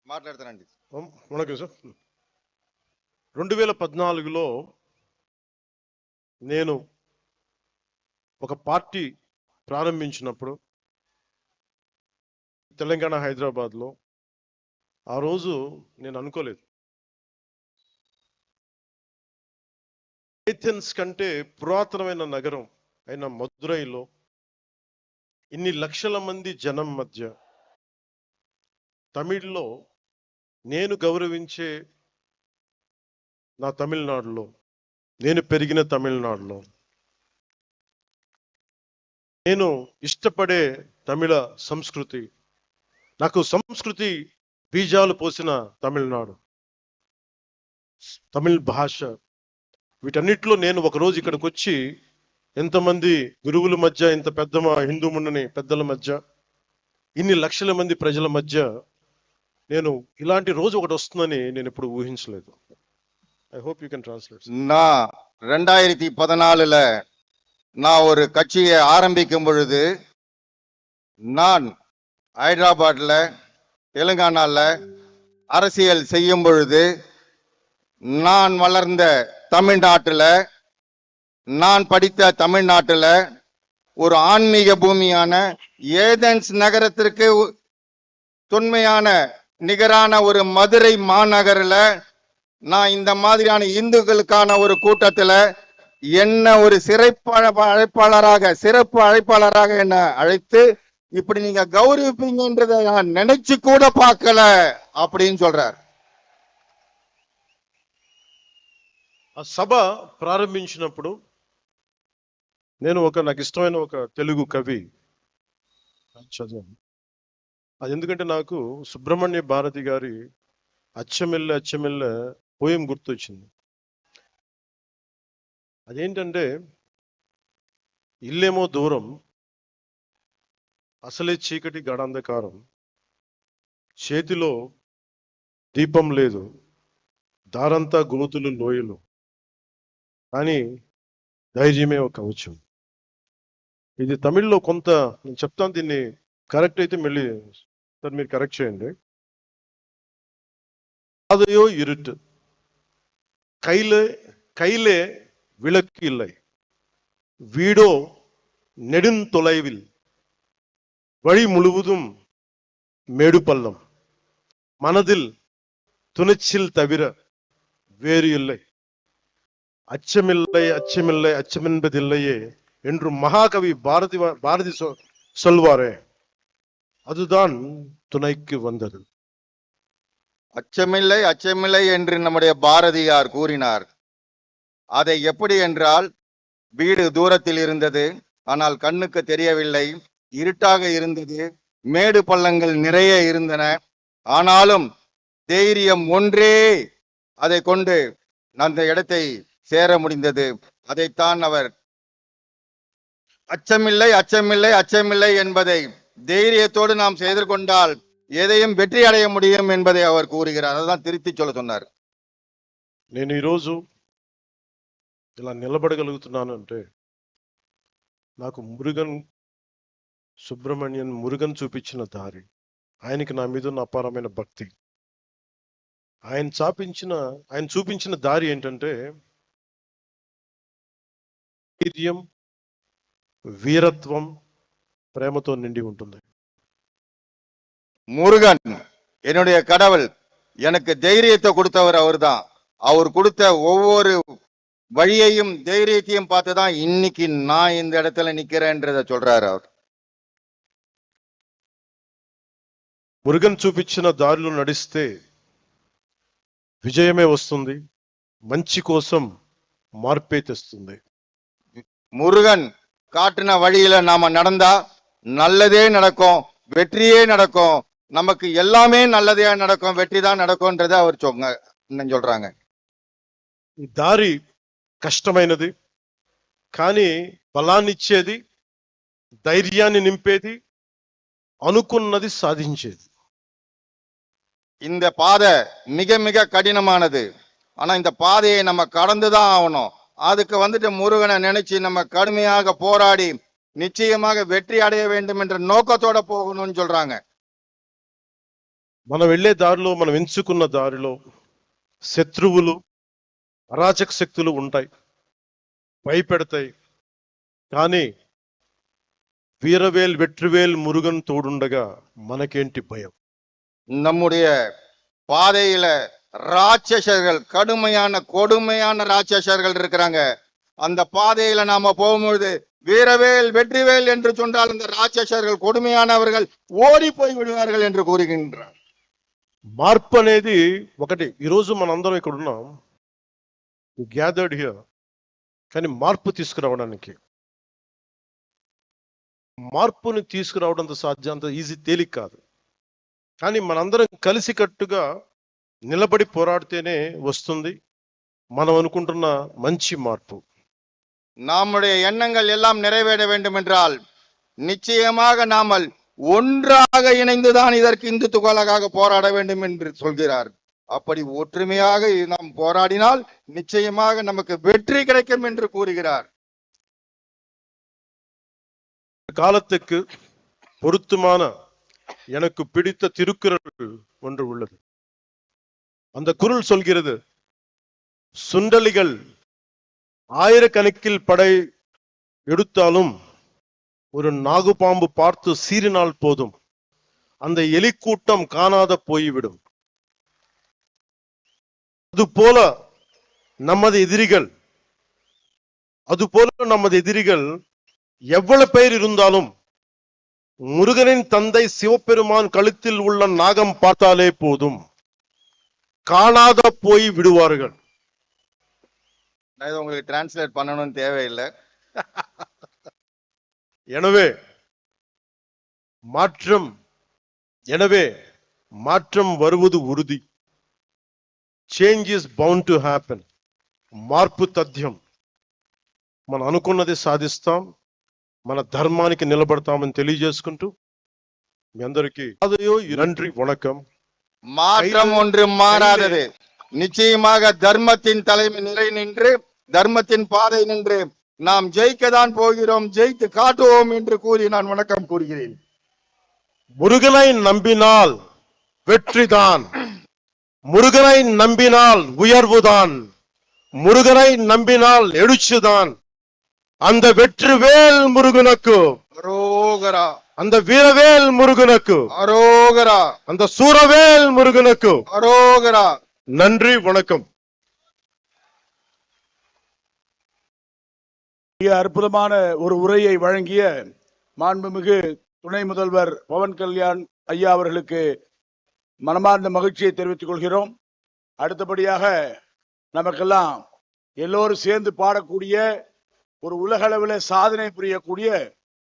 మాట్లాడతానండి. Vanakkam sir. 2014లో నేను ఒక party ప్రారంభించినప్పుడు తెలంగాణ హైదరాబాద్లో ఆ రోజు నేను అనుకోలేదు ఏథెన్స్ కంటే పురాతనమైన నగరం అయిన మదురైలో ఇన్ని లక్షల మంది జనం మధ్య తమిళ్లో నేను గౌరవించే నా తమిళనాడులో నేను పెరిగిన తమిళనాడులో నేను ఇష్టపడే తమిళ సంస్కృతి నాకు సంస్కృతి బీజాలు పోసిన తమిళనాడు తమిళ భాష వీటన్నిటిలో నేను ఒకరోజు ఇక్కడికి వచ్చి ఎంతమంది గురువుల మధ్య ఇంత పెద్ద హిందూ మున్నని పెద్దల మధ్య ఇన్ని లక్షల మంది ప్రజల మధ్య నేను ఇలాంటి రోజు ఒకటి వస్తుందని నేను ఇప్పుడు ఊహించలేదు. I hope you can translate. நான் 2014ல நான் ஒரு கட்சியை ஆரம்பிக்கும் பொழுது நான் ஹைதராபாத்ல தெலுங்கானால அரசியல் செய்யும் பொழுது நான் வளர்ந்த தமிழ்நாட்டுல நான் படித்த தமிழ்நாட்டுல ஒரு ஆன்மீக பூமியான ஏதென்ஸ் நகரத்திற்கு தொன்மையான நிகரான ஒரு மதுரை மாநகரில் நான் இந்த மாதிரியான இந்துக்களுக்கான ஒரு கூட்டத்தில் என்ன ஒரு சிறப்பு அழைப்பாளராக என்ன அழைத்து இப்படி நீங்க கௌரவிப்பீங்கன்றதை நான் நினைச்சு கூட பார்க்கல அப்படின்னு சொல்றார். ఆ సభ ప్రారంభించినప్పుడు నేను నాకు ఇష్టమైన ఒక తెలుగు కవి చదివాను. అది ఎందుకంటే నాకు సుబ్రహ్మణ్య భారతి గారి అచ్చమెల్లె అచ్చమెల్లె పోయం గుర్తొచ్చింది. అదేంటంటే ఇల్లేమో దూరం అసలే చీకటి గడాంధకారం చేతిలో దీపం లేదు దారంతా గోతులు లోయలు కానీ ధైర్యమే ఒక కవచం. ఇది తమిళ్లో కొంత నేను చెప్తాను, దీన్ని కరెక్ట్ అయితే మళ్ళీ సార్ మీరు కరెక్ట్ చేయండి. பாதையோ இருட்டு கையிலே விளக்கு இல்லை வீடோ நெடுந்தொலைவில் வழி முழுவதும் மேடு பள்ளம் மனதில் துணிச்சல் தவிர வேறு இல்லை அச்சமில்லை அச்சமில்லை அச்சமென்பதில்லையே என்று மகாகவி பாரதி சொல்வாரே அதுதான் துணைக்கு வந்தது. அச்சமில்லை அச்சமில்லை என்று நம்முடைய பாரதியார் கூறினார். அதை எப்படி என்றால் வீடு தூரத்தில் இருந்தது, ஆனால் கண்ணுக்கு தெரியவில்லை, இருட்டாக இருந்தது, மேடு பள்ளங்கள் நிறைய இருந்தன, ஆனாலும் தைரியம் ஒன்றே அதை கொண்டு அந்த இடத்தை சேர முடிந்தது. அதைத்தான் அவர் அச்சமில்லை அச்சமில்லை அச்சமில்லை என்பதை தைரியத்தோடு நாம் செய்து கொண்டால் எதையும் வெற்றி அடைய முடியும் என்பதை அவர் கூறுகிறார். அதான் திருத்தி சொல்ல சொன்னார். నేను ఈరోజు ఇలా నిలబడగలుగుతున్నాను అంటే నాకు మురుగన్ చూపించిన దారి, ఆయనకి నా మీద ఉన్న అపారమైన భక్తి. ఆయన చూపించిన దారి ఏంటంటే ధైర్యం వీరత్వం ప్రేమతో నిండి ఉంటుంది. முருகன் என்னுடைய கடவுள், எனக்கு தைரியத்தை கொடுத்தவர் அவர்தான். அவர் கொடுத்த ஒவ்வொரு வழியையும் தைரியத்தையும் பார்த்துதான் இன்னைக்கு நான் இந்த இடத்துல நிக்கிறேன்றத சொல்றாரு அவர். మురుగన్ చూపించిన దారిలో నడిస్తే విజయమే వస్తుంది, మంచి కోసం మార్పే తెస్తుంది. முருகன் காட்டின வழியில நாம நடந்தா நல்லதே நடக்கும், வெற்றியே நடக்கும், நமக்கு எல்லாமே நல்லதே நடக்கும், வெற்றி தான் நடக்கும்ன்றத அவர் சொல்றாங்க. ఈ దారి కష్టమైనది కానీ బలాన్ని ఇచ్చేది, ధైర్యాన్ని నింపేది, అనుకున్నది సాధించేది. இந்த பாதை மிக மிக கடினமானது, ஆனா இந்த பாதையை நம்ம கடந்துதான் ஆகணும். அதுக்கு முருகனை நினைச்சு நம்ம கடுமையாக போராடி நிச்சயமாக வெற்றி அடைய வேண்டும் என்ற நோக்கத்தோட போகணும்னு சொல்றாங்க. మనం వెళ్ళే దారిలో, మనం ఎంచుకున్న దారిలో శత్రువులు, అరాచక శక్తులు ఉంటాయి, భయపెడతాయి. కానీ வீரவேல் வெற்றிவேல் முருகன் தோடுண்டகா మనకేంటి భయం? நம்முடைய பாதையில ராட்சசர்கள், கொடுமையான ராட்சசர்கள் இருக்கிறாங்க. அந்த பாதையில நாம போகும்பொழுது வீரவேல் வெற்றிவேல் என்று சொன்னால் அந்த ராட்சசர்கள், கொடுமையானவர்கள் ஓடி போய் விடுவார்கள் என்று கூறுகின்றார். మార్పు అనేది ఒకటి. ఈరోజు మనందరం ఇక్కడ ఉన్నాం, గ్యాదర్డ్ హియర్, కానీ మార్పు తీసుకురావడానికి, మార్పుని తీసుకురావడంతో సాధ్యం, అంత ఈజీ, తేలిక కాదు. కానీ మనందరం కలిసికట్టుగా నిలబడి పోరాడితేనే వస్తుంది మనం అనుకుంటున్న మంచి మార్పు. நம்முடைய எண்ணங்கள் எல்லாம் நிறைவேற வேண்டும் என்றால் நிச்சயமாக நாமல் ஒன்றாக இணைந்துதான் இதற்கு இந்துத்துவக்காக போராட வேண்டும் என்று சொல்கிறார். அப்படி ஒற்றுமையாக நாம் போராடினால் நிச்சயமாக நமக்கு வெற்றி கிடைக்கும் என்று கூறுகிறார். காலத்துக்கு பொருத்தமான எனக்கு பிடித்த திருக்குறள் ஒன்று உள்ளது. அந்த குறள் சொல்கிறது, சுண்டலிகள் ஆயிரக்கணக்கில் படை எடுத்தாலும் ஒரு நாகுபாம்பு பார்த்து சீறினால் போதும், அந்த எலிக்கூட்டம் காணாத போய்விடும். அதுபோல நமது எதிரிகள் எவ்வளவு பேர் இருந்தாலும் முருகனின் தந்தை சிவபெருமான் கழுத்தில் உள்ள நாகம் பார்த்தாலே போதும், காணாத போய் விடுவார்கள். உங்களுக்கு டிரான்ஸ்லேட் பண்ணணும்னு தேவையில்லை. எனவே மாற்றம் வருவது உறுதி. Change is bound to happen. మార్పు తథ్యం. మనం అనుకున్నది సాధిస్తాం, మన ధర్మానికి నిలబడతామని తెలియజేసుకుంటూ మీ అందరికీ நன்றி, வணக்கம். மாற்றம் ஒன்று மாறாதது. நிச்சயமாக தர்மத்தின் தலைமை நிலை நின்று, தர்மத்தின் பாதை நின்று நாம் ஜெயிக்கத்தான் போகிறோம், ஜெயித்து காட்டுவோம் என்று கூறி நான் வணக்கம் கூறுகிறேன். முருகனை நம்பினால் வெற்றிதான், முருகனை நம்பினால் உயர்வுதான், முருகனை நம்பினால் எழுச்சிதான். அந்த வெற்றிவேல் முருகனுக்கு அரோகரா, அந்த வீரவேல் முருகனுக்கு அரோகரா, அந்த சூரவேல் முருகனுக்கு அரோகரா. நன்றி, வணக்கம். மிக அற்புதமான ஒரு உரையை வழங்கிய மாண்புமிகு துணை முதல்வர் பவன் கல்யாண் ஐயா அவர்களுக்கு மனமார்ந்த மகிழ்ச்சியை தெரிவித்துக் கொள்கிறோம். அடுத்தபடியாக நமக்கெல்லாம் எல்லோரும் சேர்ந்து பாடக்கூடிய, ஒரு உலகளவில் சாதனை புரியக்கூடிய